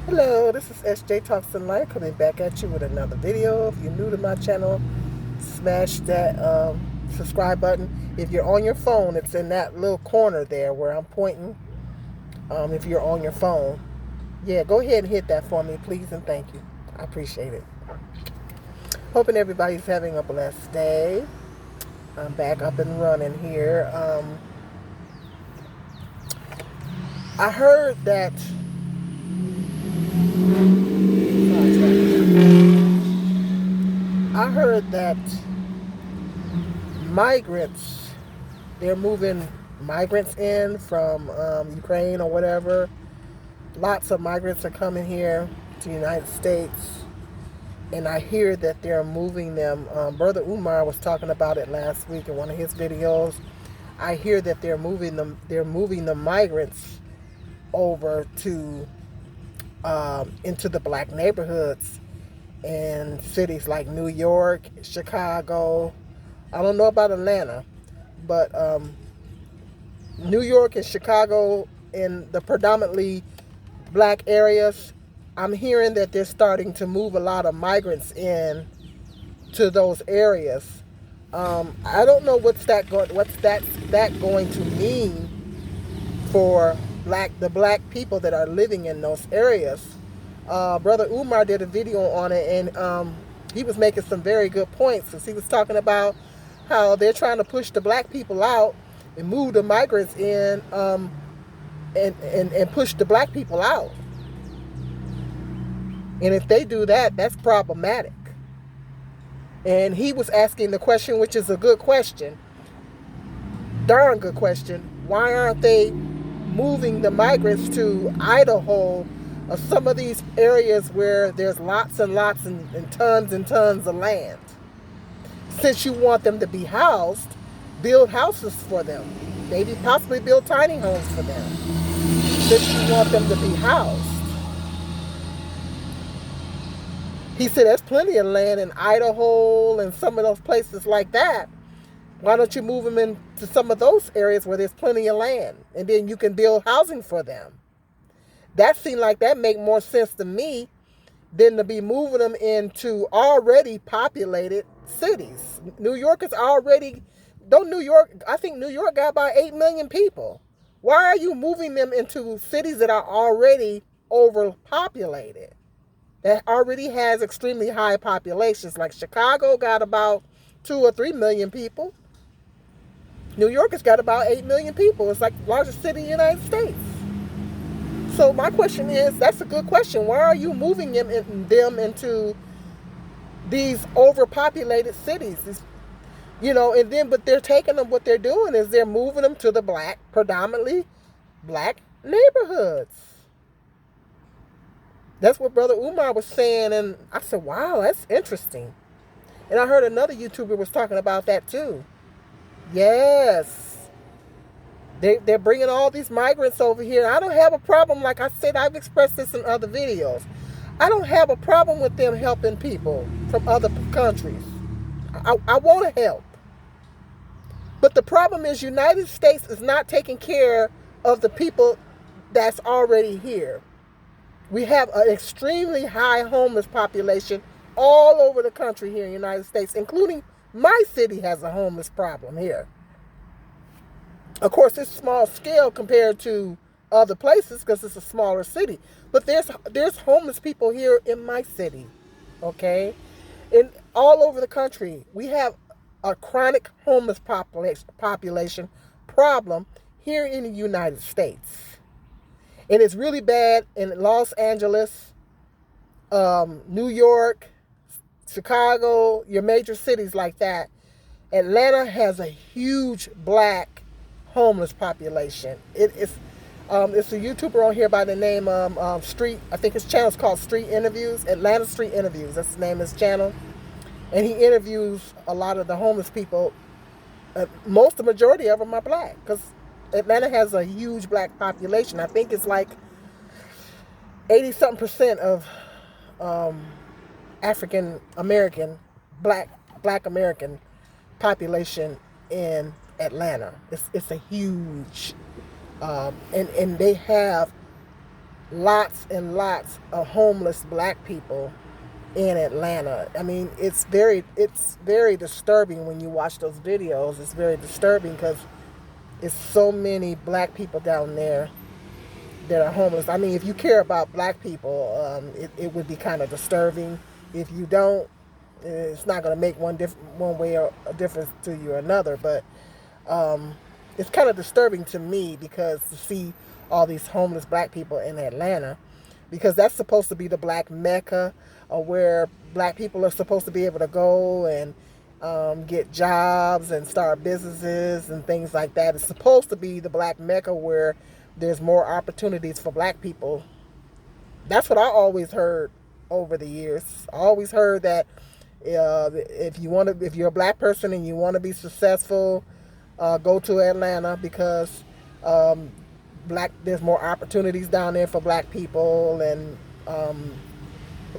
Hello, this is SJ Talks in Life coming back at you with another video. If you're new to my channel, smash that subscribe button. If you're on your phone, it's in that little corner there where I'm pointing. If you're on your phone, yeah, go ahead and hit that for me, please, and thank you. I appreciate it. Hoping everybody's having a blessed day. I'm back up and running here. I heard that. I heard that migrants, they're moving migrants in from Ukraine or whatever. Lots of migrants are coming here to the United States, and I hear that they're moving them. Brother Umar was talking about it last week in one of his videos. I hear that they're moving them. They're moving the migrants over to into the black neighborhoods in cities like New York, Chicago. I don't know about Atlanta, but New York and Chicago, in the predominantly black areas, I'm hearing that they're starting to move a lot of migrants in to those areas. I don't know what's that going to mean for the black people that are living in those areas. Brother Umar did a video on it, and he was making some very good points, because he was talking about how they're trying to push the black people out and move the migrants in, and push the black people out. And if they do that, that's problematic. And he was asking the question, which is a good question, darn good question. Why aren't they moving the migrants to Idaho, or some of these areas where there's lots and lots and tons of land? Since you want them to be housed, build houses for them. Maybe possibly build tiny homes for them. Since you want them to be housed. He said there's plenty of land in Idaho and some of those places like that. Why don't you move them into some of those areas where there's plenty of land, and then you can build housing for them? That seemed like that make more sense to me than to be moving them into already populated cities. New York is already, don't New York, I think New York got about 8 million people. Why are you moving them into cities that are already overpopulated? That already has extremely high populations. Like Chicago got about 2 or 3 million people. New York has got about 8 million people. It's like the largest city in the United States. So my question is, that's a good question. Why are you moving them into these overpopulated cities? And then, but they're taking them, what they're doing is they're moving them to the predominantly black neighborhoods. That's what Brother Umar was saying, and I said, wow, that's interesting. And I heard another YouTuber was talking about that too. Yes. They're bringing all these migrants over here. I don't have a problem. Like I said, I've expressed this in other videos. I don't have a problem with them helping people from other countries. I want to help. But the problem is United States is not taking care of the people that's already here. We have an extremely high homeless population all over the country here in the United States, including my city has a homeless problem here. Of course, it's small scale compared to other places because it's a smaller city. But there's homeless people here in my city, okay? And all over the country, we have a chronic homeless population problem here in the United States. And it's really bad in Los Angeles, New York, Chicago, your major cities like that. Atlanta has a huge black homeless population. It's a YouTuber on here by the name Street. I think his channel is called Street Interviews. Atlanta Street Interviews. That's the name of his channel. And he interviews a lot of the homeless people. The majority of them are black, because Atlanta has a huge black population. I think it's like 80-something% of African American, black American population in Atlanta. It's a huge, and they have lots and lots of homeless black people in Atlanta. I mean, it's very disturbing when you watch those videos. It's very disturbing because it's so many black people down there that are homeless. I mean, if you care about black people, it would be kind of disturbing. If you don't, it's not going to make one way or a difference to you or another. But um, it's kind of disturbing to me because to see all these homeless black people in Atlanta, because that's supposed to be the black mecca, where black people are supposed to be able to go and get jobs and start businesses and things like that. It's supposed to be the black mecca where there's more opportunities for black people. That's what I always heard over the years. I always heard that if you're a black person and you want to be successful, go to Atlanta because um, there's more opportunities down there for black people and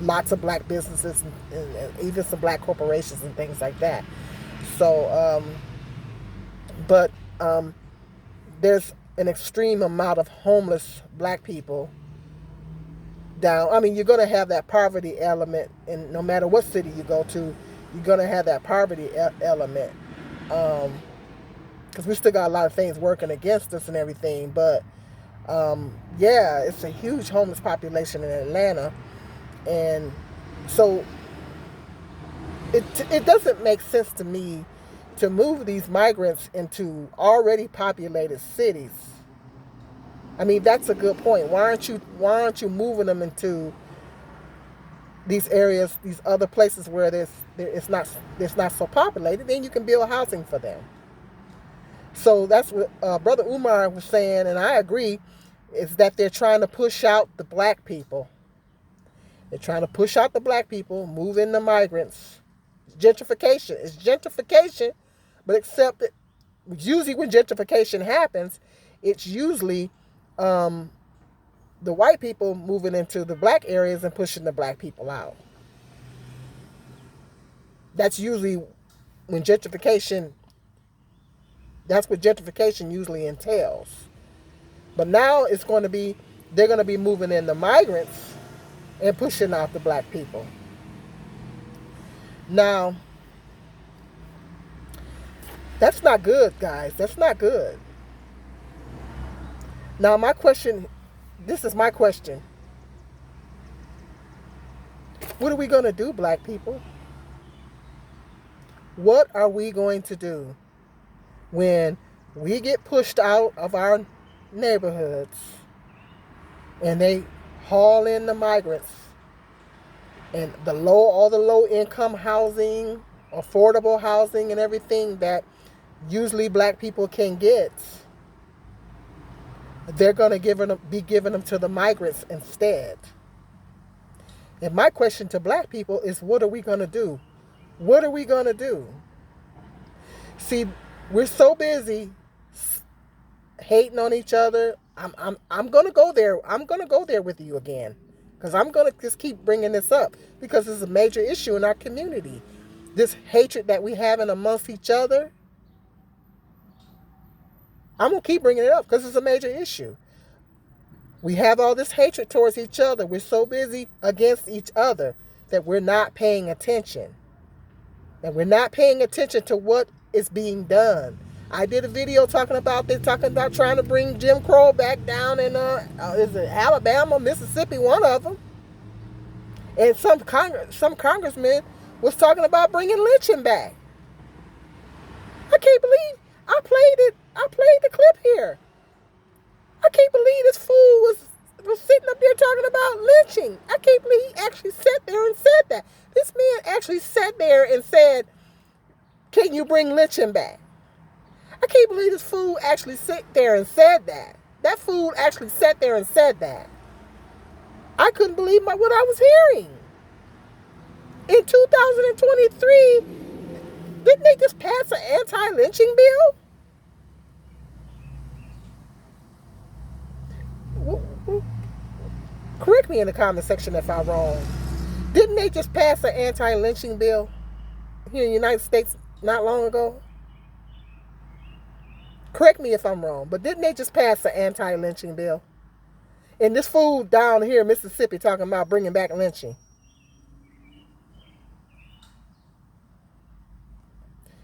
lots of black businesses and even some black corporations and things like that. So, but there's an extreme amount of homeless black people down. I mean, you're going to have that poverty element, and no matter what city you go to, you're going to have that poverty element. Because we still got a lot of things working against us and everything. But yeah, it's a huge homeless population in Atlanta, and so it doesn't make sense to me to move these migrants into already populated cities. I mean, that's a good point. Why aren't you moving them into these areas, these other places where it's not so populated? Then you can build housing for them. So that's what Brother Umar was saying, and I agree, is that they're trying to push out the black people. They're trying to push out the black people, move in the migrants. Gentrification. It's gentrification, but except that usually when gentrification happens, it's usually the white people moving into the black areas and pushing the black people out. That's usually when gentrification, that's what gentrification usually entails. But now they're going to be moving in the migrants and pushing out the black people. Now, that's not good, guys. That's not good. Now, this is my question. What are we going to do, black people? What are we going to do when we get pushed out of our neighborhoods and they haul in the migrants and all the low income housing, affordable housing and everything that usually black people can get? They're going to be giving them to the migrants instead. And my question to black people is, what are we going to do? What are we going to do? See, we're so busy hating on each other. I'm going to go there. I'm going to go there with you again, because I'm going to just keep bringing this up because it's a major issue in our community. This hatred that we have amongst each other. I'm going to keep bringing it up because it's a major issue. We have all this hatred towards each other. We're so busy against each other that we're not paying attention. And we're not paying attention to what is being done. I did a video talking about trying to bring Jim Crow back down in is it Alabama, Mississippi, one of them. And some congressman was talking about bringing lynching back. I can't believe I played the clip here. I can't believe this fool was sitting up there talking about lynching. I can't believe he actually sat there and said that. This man actually sat there and said, "Can you bring lynching back?" I can't believe this fool actually sat there and said that. That fool actually sat there and said that. I couldn't believe what I was hearing. In 2023, didn't they just pass an anti-lynching bill? Correct me in the comment section if I'm wrong. Didn't they just pass an anti-lynching bill here in the United States not long ago? Correct me if I'm wrong, but didn't they just pass an anti-lynching bill? And this fool down here in Mississippi talking about bringing back lynching.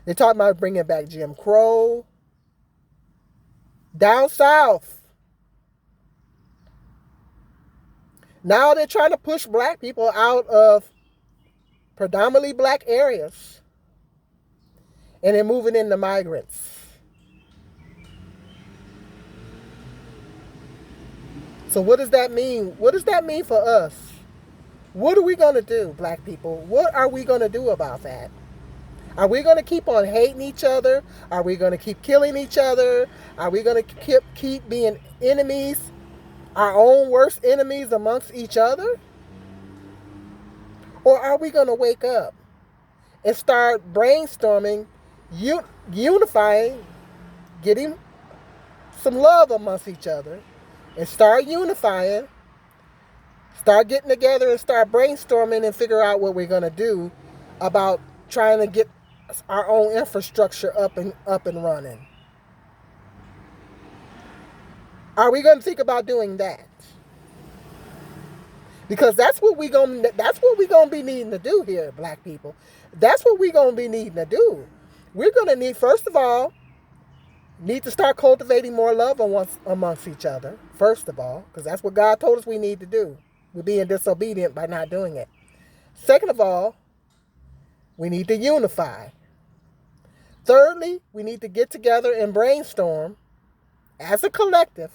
They're talking about bringing back Jim Crow. Down south. Now they're trying to push black people out of predominantly black areas. And they're moving into migrants. So what does that mean? What does that mean for us? What are we going to do, black people? What are we going to do about that? Are we going to keep on hating each other? Are we going to keep killing each other? Are we going to keep being enemies, our own worst enemies amongst each other? Or are we going to wake up and start brainstorming, unifying, getting some love amongst each other, and start unifying, start getting together and start brainstorming and figure out what we're going to do about trying to get our own infrastructure up and running? Are we going to think about doing that? Because that's what we're going to be needing to do here, black people. That's what we're going to be needing to do. We're going to need, first of all, need to start cultivating more love amongst each other, first of all, because that's what God told us we need to do. We're being disobedient by not doing it. Second of all, we need to unify. Thirdly, we need to get together and brainstorm as a collective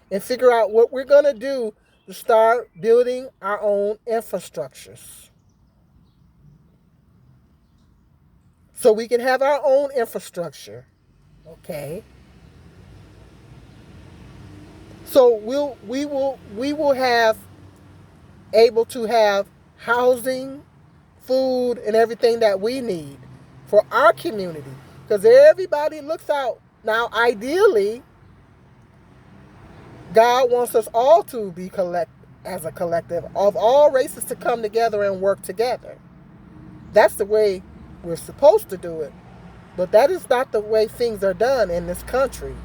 and figure out what we're going to do to start building our own infrastructures. So we can have our own infrastructure. Okay. So we will have able to have housing, food, and everything that we need for our community. Because everybody looks out. Now, ideally, God wants us all to be as a collective of all races to come together and work together. That's the way we're supposed to do it. But that is not the way things are done in this country.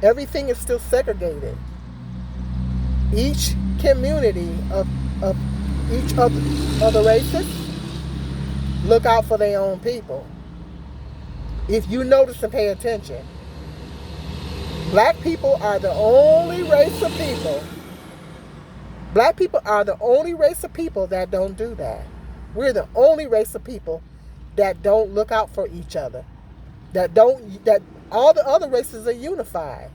Everything is still segregated. Each community of each of the races look out for their own people. If you notice and pay attention, black people are the only race of people. Black people are the only race of people that don't do that. We're the only race of people that don't look out for each other. That all the other races are unified.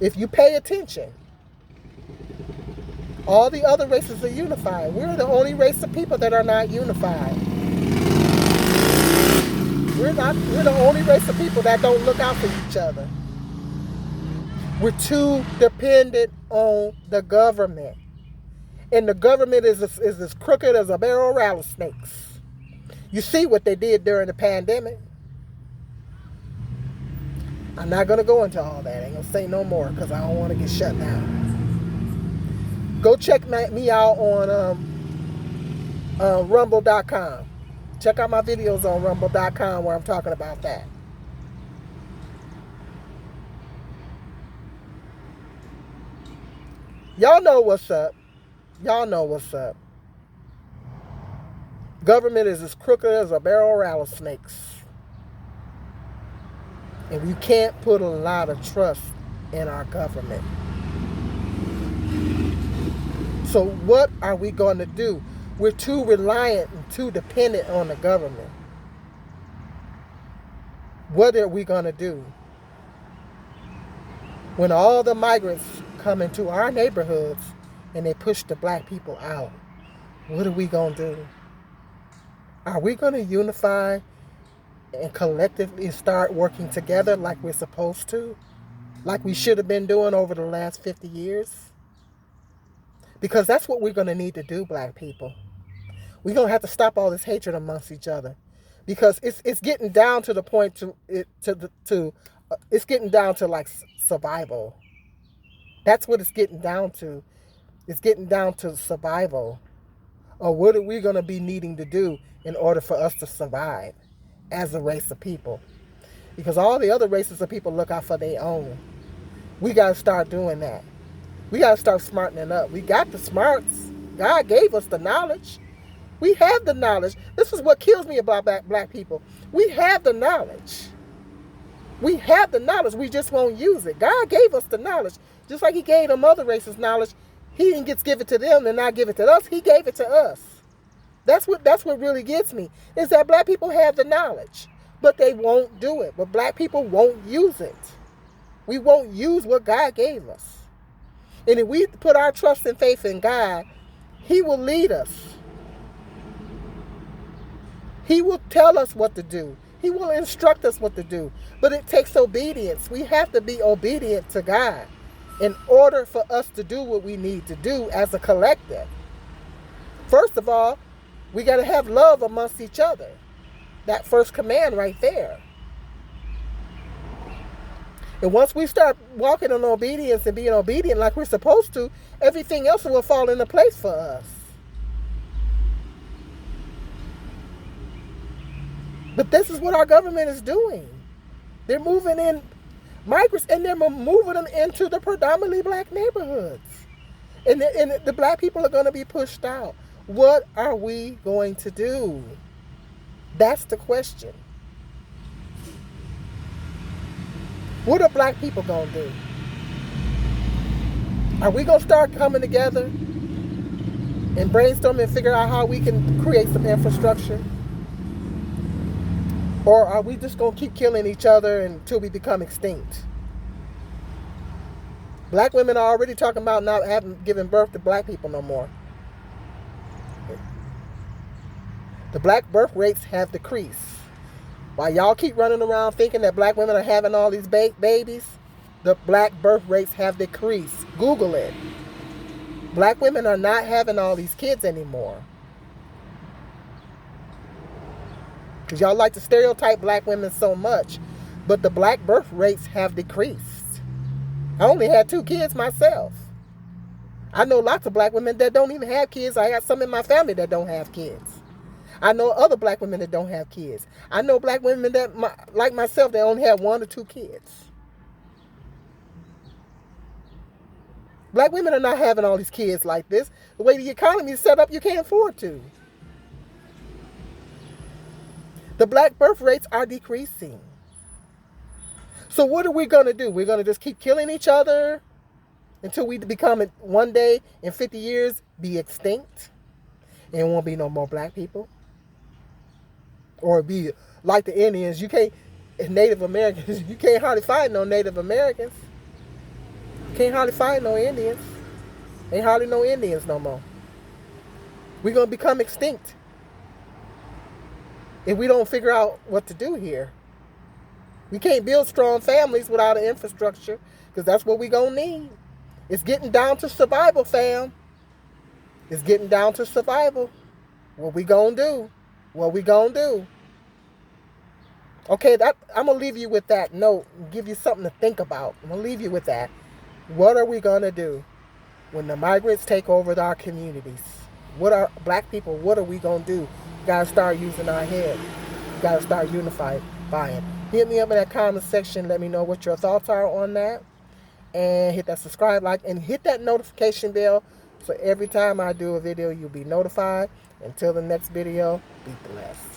If you pay attention, all the other races are unified. We're the only race of people that are not unified. We're the only race of people that don't look out for each other. We're too dependent on the government. And the government is as crooked as a barrel of rattlesnakes. You see what they did during the pandemic. I'm not going to go into all that. I ain't going to say no more because I don't want to get shut down. Go check me out on rumble.com. Check out my videos on rumble.com where I'm talking about that. Y'all know what's up. Y'all know what's up. Government is as crooked as a barrel of rattlesnakes. And we can't put a lot of trust in our government. So what are we going to do? We're too reliant and too dependent on the government. What are we going to do? When all the migrants come into our neighborhoods and they push the black people out, what are we going to do? Are we going to unify and collectively start working together like we're supposed to? Like we should have been doing over the last 50 years? Because that's what we're going to need to do, black people. We're going to have to stop all this hatred amongst each other. Because it's getting down to the point it's getting down to like survival. That's what it's getting down to. It's getting down to survival. Or what are we going to be needing to do in order for us to survive as a race of people? Because all the other races of people look out for their own. We got to start doing that. We got to start smartening up. We got the smarts. God gave us the knowledge. We have the knowledge. This is what kills me about black people. We have the knowledge. We have the knowledge. We just won't use it. God gave us the knowledge. Just like he gave them other races knowledge. He didn't get to give it to them and not give it to us. He gave it to us. That's what really gets me. Is that black people have the knowledge. But they won't do it. But black people won't use it. We won't use what God gave us. And if we put our trust and faith in God, he will lead us. He will tell us what to do. He will instruct us what to do. But it takes obedience. We have to be obedient to God in order for us to do what we need to do as a collective. First of all, we got to have love amongst each other. That first command right there. And once we start walking in obedience and being obedient like we're supposed to, everything else will fall into place for us. But this is what our government is doing. They're moving in migrants and they're moving them into the predominantly black neighborhoods. And the black people are going to be pushed out. What are we going to do? That's the question. What are black people going to do? Are we going to start coming together and brainstorm and figure out how we can create some infrastructure? Or are we just going to keep killing each other until we become extinct? Black women are already talking about not giving birth to black people no more. The black birth rates have decreased. While y'all keep running around thinking that black women are having all these babies, the black birth rates have decreased. Google it. Black women are not having all these kids anymore. Because y'all like to stereotype black women so much, but the black birth rates have decreased. I only had 2 kids myself. I know lots of black women that don't even have kids. I got some in my family that don't have kids. I know other black women that don't have kids. I know black women that, like myself, that only have 1 or 2 kids. Black women are not having all these kids like this. The way the economy is set up, you can't afford to. The black birth rates are decreasing. So what are we going to do? We're going to just keep killing each other until we become, one day in 50 years, be extinct and it won't be no more black people? Or be like the Indians. You can't, Native Americans, you can't hardly find no Native Americans. You can't hardly find no Indians. Ain't hardly no Indians no more. We're going to become extinct if we don't figure out what to do here. We can't build strong families without an infrastructure, because that's what we're going to need. It's getting down to survival, fam. It's getting down to survival. What we going to do? What we going to do? Okay, I'm going to leave you with that note and give you something to think about. I'm going to leave you with that. What are we going to do when the migrants take over our communities? What are black people, what are we going to do? We got to start using our head. We got to start unifying. Hit me up in that comment section. Let me know what your thoughts are on that. And hit that subscribe, like, and hit that notification bell. So every time I do a video, you'll be notified. Until the next video, be blessed.